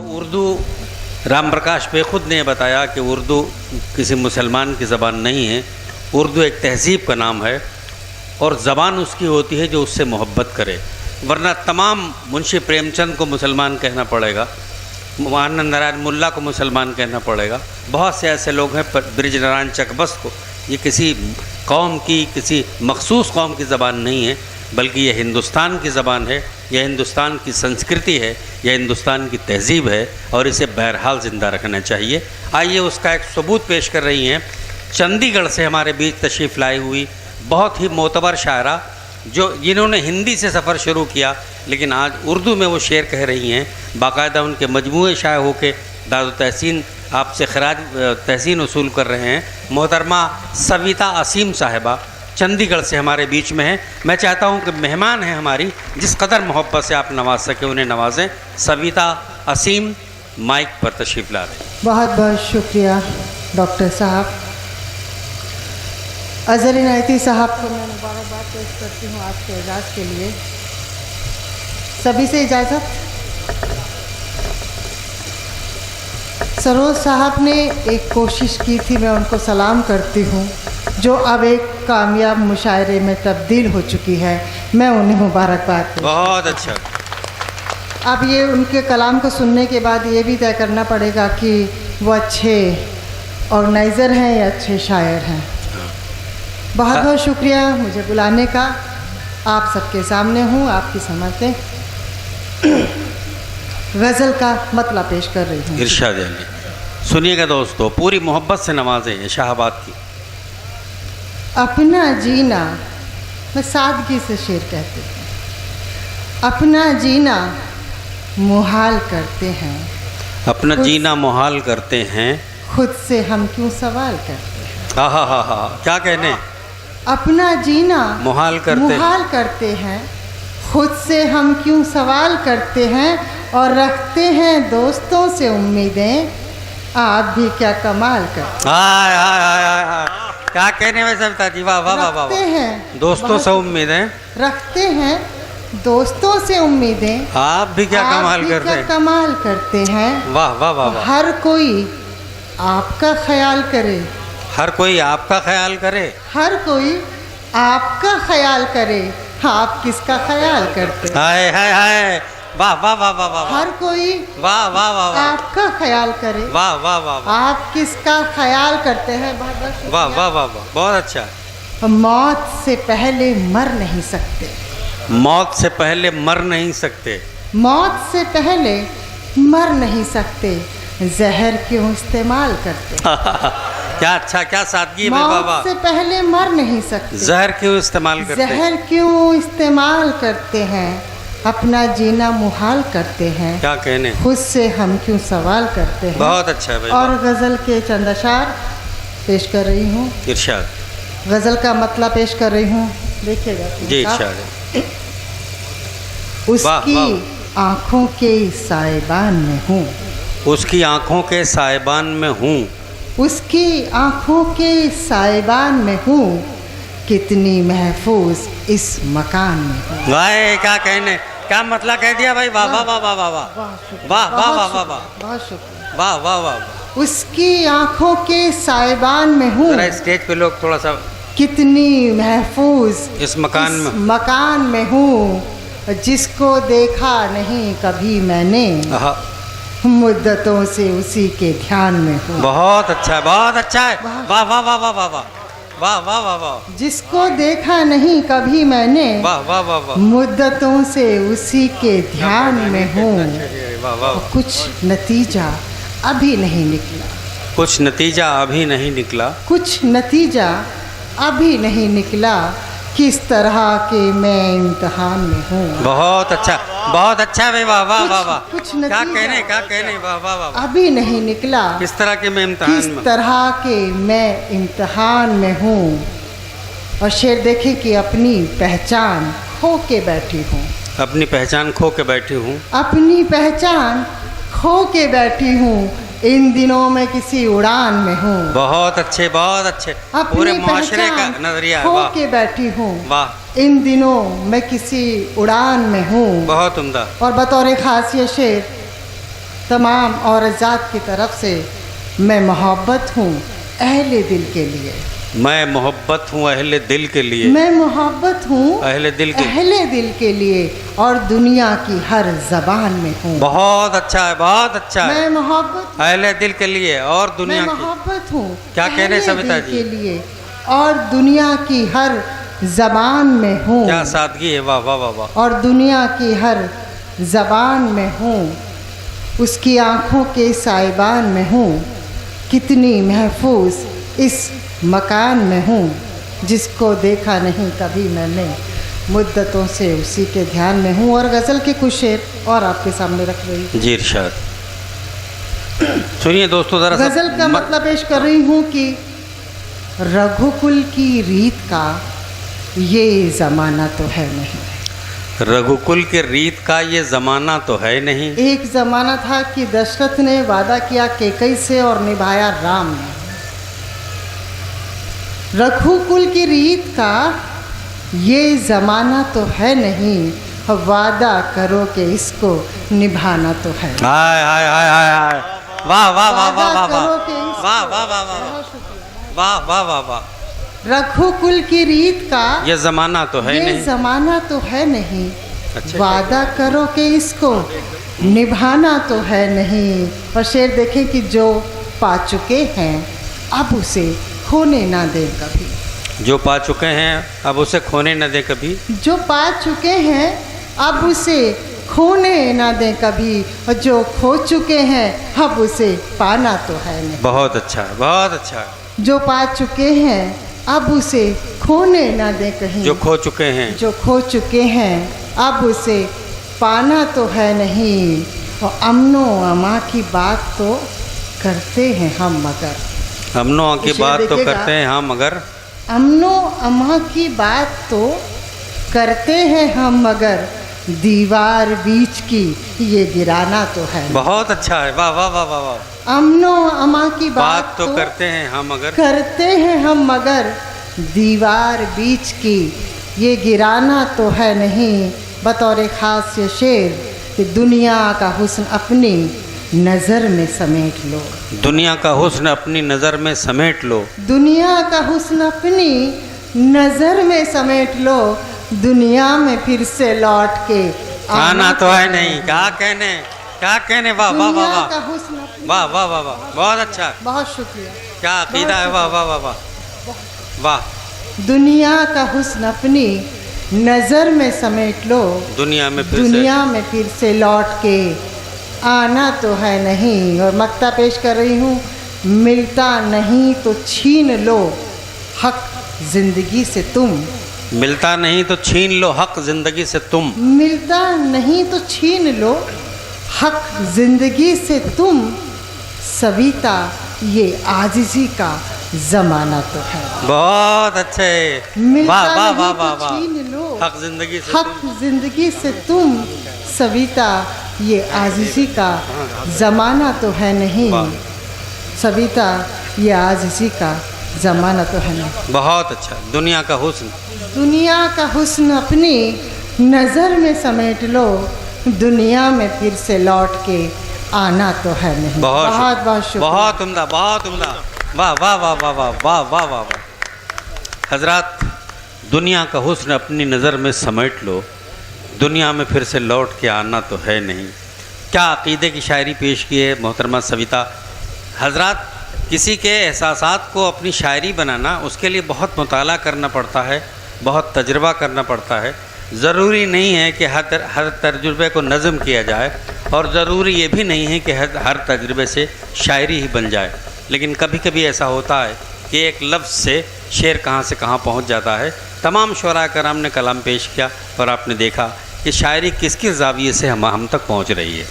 उर्दू, राम प्रकाश बेखुद ने बताया कि उर्दू किसी मुसलमान की ज़बान नहीं है। उर्दू एक तहज़ीब का नाम है और ज़बान उसकी होती है जो उससे मोहब्बत करे, वरना तमाम मुंशी प्रेमचंद को मुसलमान कहना पड़ेगा, आनंद नारायण मुल्ला को मुसलमान कहना पड़ेगा, बहुत से ऐसे लोग हैं, ब्रिजनारायण चकबस्त को। ये किसी कौम की, किसी मखसूस कौम की ज़बान नहीं है, बल्कि यह हिंदुस्तान की ज़बान है, यह हिंदुस्तान की संस्कृति है, यह हिंदुस्तान की तहज़ीब है और इसे बहरहाल ज़िंदा रखना चाहिए। आइए उसका एक सबूत पेश कर रही हैं। चंडीगढ़ से हमारे बीच तशरीफ़ लाई हुई बहुत ही मोतबर शायरा, जिन्होंने हिंदी से सफ़र शुरू किया लेकिन आज उर्दू में वो शेर कह रही हैं। बाकायदा उनके मजमूए शाये होके दादो तहसीन आपसे खराज तहसीन वसूल कर रहे हैं। मोहतरमा सविता असीम साहिबा चंडीगढ़ से हमारे बीच में हैं। मैं चाहता हूं कि मेहमान हैं हमारी, जिस कदर मोहब्बत से आप नवाज सके उन्हें नवाजें। सविता असीम माइक पर तशरीफ़ ला रहे हैं। बहुत बहुत शुक्रिया डॉक्टर साहब। अज़हर इनायती साहब को मैं मुबारकबाद पेश करती हूँ आपके एजाज़ के लिए। सभी से इजाज़त। सरोज साहब ने एक कोशिश की थी, मैं उनको सलाम करती हूँ, जो अब एक कामयाब मुशायरे में तब्दील हो चुकी है। मैं उन्हें मुबारकबाद। बहुत अच्छा। अब ये उनके कलाम को सुनने के बाद ये भी तय करना पड़ेगा कि वो अच्छे ऑर्गेनाइज़र हैं या अच्छे शायर हैं। बहुत बहुत शुक्रिया मुझे बुलाने का। आप सबके सामने हूँ, आपकी समझते गज़ल का मतलब पेश कर रही हूँ। इरशाद अली। सुनिएगा दोस्तों, पूरी मोहब्बत से नवाजें शाहबाद की। अपना जीना, मैं सादगी से शेर कहती हूँ। अपना जीना मुहाल करते हैं, अपना जीना मुहाल करते हैं, खुद से हम क्यों सवाल करते हैं। हा, क्या कहने। अपना जीना मुहाल करते हैं, खुद से हम क्यों सवाल करते हैं, और रखते हैं दोस्तों से उम्मीदें, आप भी क्या कमाल करते हैं। क्या कहने में सविता जी, वाह वाह वाह वाह। रखते हैं दोस्तों से उम्मीदें, रखते हैं दोस्तों से उम्मीदें, आप भी क्या कमाल करते हैं। कमाल करते हैं। वाह वाह वाह वाह। हर कोई आपका ख्याल करे, हर कोई आपका ख्याल करे, हर कोई आपका ख्याल करे, आप किसका ख्याल करते। हाय हाय हाय, वाह वाह वाह वाह वाह। हर कोई वाह वाह वाह वाह आपका ख्याल करे, वाह वाह वाह, आप किसका ख्याल करते हैं। बहुत बहुत वाह वाह वाह वाह, बहुत अच्छा। मौत से पहले मर नहीं सकते, मौत से पहले मर नहीं सकते, मौत से पहले मर नहीं सकते, जहर क्यों इस्तेमाल करते। क्या अच्छा, क्या सादगी में। मौत से पहले मर नहीं सकते, जहर क्यों इस्तेमाल करते हैं। जहर क्यों इस्तेमाल करते हैं, अपना जीना मुहाल करते हैं, क्या कहने। खुद से हम क्यों सवाल करते हैं। बहुत अच्छा है भाई। और गज़ल के चंद अशार पेश कर रही हूँ। इरशाद। गज़ल का मतलब पेश कर रही हूँ, देखिएगा जी। इरशाद। उसकी आँखों के साइबान में हूँ, उसकी आँखों के साइबान में हूँ, उसकी आँखों के साइबान में हूँ, कितनी महफूज इस मकान में हूँ। वाह, क्या कहने, क्या मतलब कह दिया भाई। वाह वाह वाह वाह वाह वाह वाह वाह वाह वाह वाह, बहुत शुक्रिया। वाह वाह वाह। उसकी आँखों के साइबान में हूँ, स्टेज पे लोग थोड़ा सा। कितनी महफूज इस मकान में हूँ, जिसको देखा नहीं कभी मैंने, मुद्दतों से उसी के ध्यान में हूँ। बहुत अच्छा है, बहुत अच्छा है। वाह वाह वाह वाह वाह वाह वाह वाह वाह वाह। जिसको देखा नहीं कभी मैंने, वाह वाह वाह वाह, मुद्दतों से उसी के ध्यान में हूँ। वाह वाह। कुछ नतीजा अभी नहीं निकला, कुछ नतीजा अभी नहीं निकला, कुछ नतीजा अभी नहीं निकला, किस तरह के मैं इम्तिहान में हूँ। बहुत अच्छा, बहुत अच्छा भाई। वाह वाह वाह वाह। कुछ क्या कहने। वाह वाह वाह। अभी नहीं निकला, किस तरह के मैं इम्तिहान में, किस तरह के मैं इम्तिहान में हूँ। और शेर देखें कि अपनी पहचान खो के बैठी हूँ, अपनी पहचान खो के बैठी हूँ, अपनी पहचान खो के बैठी हूँ, इन दिनों मैं किसी उड़ान में हूँ। बहुत अच्छे, बहुत अच्छे। पूरे मुआशरे का नजरिया है। खो वाह के बैठी हूँ, वाह। इन दिनों मैं किसी उड़ान में हूँ। बहुत उम्दा। और बतौर खास ये शेर, तमाम औरज़ात की तरफ से मैं मोहब्बत हूँ अहले दिल के लिए। मैं मोहब्बत हूँ अहले दिल के लिए। मैं मोहब्बत हूँ अहले दिल के। अहले दिल के लिए और दुनिया की हर ज़बान में हूँ। बहुत अच्छा है, बहुत अच्छा है। मैं मोहब्बत अहले दिल के लिए और दुनिया मैं की। मोहब्बत हूँ क्या कह रहे हैं अहले सविता दिल जी? के लिए और दुनिया की हर ज़बान में हूँ। क्या सादगी है, वाह वाह वाह वाह। और दुनिया की हर ज़बान में हूँ, उसकी आँखों के साइबान में हूँ। कितनी महफूज इस मकान में हूँ, जिसको देखा नहीं कभी मैंने, मुद्दतों से उसी के ध्यान में हूँ। और गज़ल के कुछ शेर और आपके सामने रख रही हूँ। जी इरशाद। सुनिए दोस्तों, ज़रा गज़ल का मतलब पेश कर रही हूँ कि रघुकुल की रीत का ये ज़माना तो है नहीं। रघुकुल के रीत का ये ज़माना तो है नहीं। एक ज़माना था कि दशरथ ने वादा किया कैकई से और निभाया राम ने। रघुकुल की रीत का ये ज़माना तो है नहीं, वादा करो कि इसको निभाना तो है। हाय हाय हाय हाय हाय, वाह वाह वाह वाह वाह वाह करो कि इसको- वाह वाह वाह वाह वाह वाह वाह वाह। रघुकुल की रीत का ये ज़माना तो है ये नहीं। ज़माना तो है नहीं, अच्छा, वादा करो कि इसको निभाना तो है नहीं। और शेर देखें कि जो पा चुके हैं अब उसे खोने ना दे कभी। जो पा चुके हैं अब उसे खोने न दे कभी। जो पा चुके हैं अब उसे खोने ना दें कभी, और जो खो चुके हैं अब उसे पाना तो है नहीं। बहुत अच्छा है, बहुत अच्छा है। जो पा चुके हैं अब उसे खोने ना दें कहीं, जो खो चुके हैं। जो खो चुके हैं अब उसे पाना तो है नहीं। और अमनो अमा की बात तो करते हैं हम मगर, अमनो की शेर बात तो देखिएगा। करते हैं हम मगर, अमनो अमा की बात तो करते हैं हम मगर, दीवार बीच की ये गिराना तो है। बहुत अच्छा है, वाह वाह वाह वाह वाह। अमनो अमा की बात तो करते हैं हम मगर, करते हैं हम मगर, दीवार बीच की ये गिराना तो है नहीं। बतौर ख़ास ये शेर कि दुनिया का हुस्न अपनी नज़र में समेट लो। दुनिया का हुस्न अपनी नज़र में समेट लो। दुनिया का हुस्न अपनी नज़र में समेट लो, दुनिया में फिर से लौट के आना तो है नहीं। क्या कहने, क्या कहने, वाह वाह वाह दुनिया वाह का हुस्न अपनी- वाह वाह वाह वाह, बहुत अच्छा। बहुत शुक्रिया। क्या अकीदा है, वाह वाह वाह वाह वाह। दुनिया का हुस्न अपनी नज़र में समेट लो, दुनिया में फिर से दुनिया में फिर से लौट के आना तो है नहीं। और मक्ता पेश कर रही हूँ, मिलता नहीं तो छीन लो हक जिंदगी से तुम। मिलता नहीं तो छीन लो हक जिंदगी से तुम। मिलता नहीं तो छीन लो हक जिंदगी से तुम, सविता ये आजिज़ी का ज़माना तो है। बहुत अच्छे, मिलता वाह वाह नहीं वाह तो वाह वाह। छीन लो हक जिंदगी से हक जिंदगी से तुम, सविता ये आजिज़ी का ज़माना तो है नहीं। वाह। सविता ये आजिज़ी का ज़माना तो है नहीं। बहुत अच्छा। दुनिया का हुस्न, दुनिया का हुस्न अपनी नज़र में समेट लो, दुनिया में फिर से लौट के आना तो है नहीं। बहुत बहुत बहुत शुक्रिया। बहुत उम्दा, बहुत उम्दा, वाह वाह वाह वाह वाह वाह वाह वाह वाह। हजरात, दुनिया का हुस्न अपनी नज़र में समेट लो, दुनिया में फिर से लौट के आना तो है नहीं। क्या अक़ीदे की शायरी पेश की है मोहतरमा सविता। हजरात, किसी के एहसासात को अपनी शायरी बनाना, उसके लिए बहुत मुताला करना पड़ता है, बहुत तजर्बा करना पड़ता है। ज़रूरी नहीं है कि हर तजुर्बे को नज़म किया जाए, और ज़रूरी ये भी नहीं है कि हर तजुर्बे से शायरी ही बन जाए। लेकिन कभी कभी ऐसा होता है कि एक लफ्ज़ से शेर कहाँ से कहाँ पहुँच जाता है। तमाम शुरा कराम ने कलाम पेश किया और आपने देखा कि शायरी किस किस ज़ाविये से हम तक पहुँच रही है।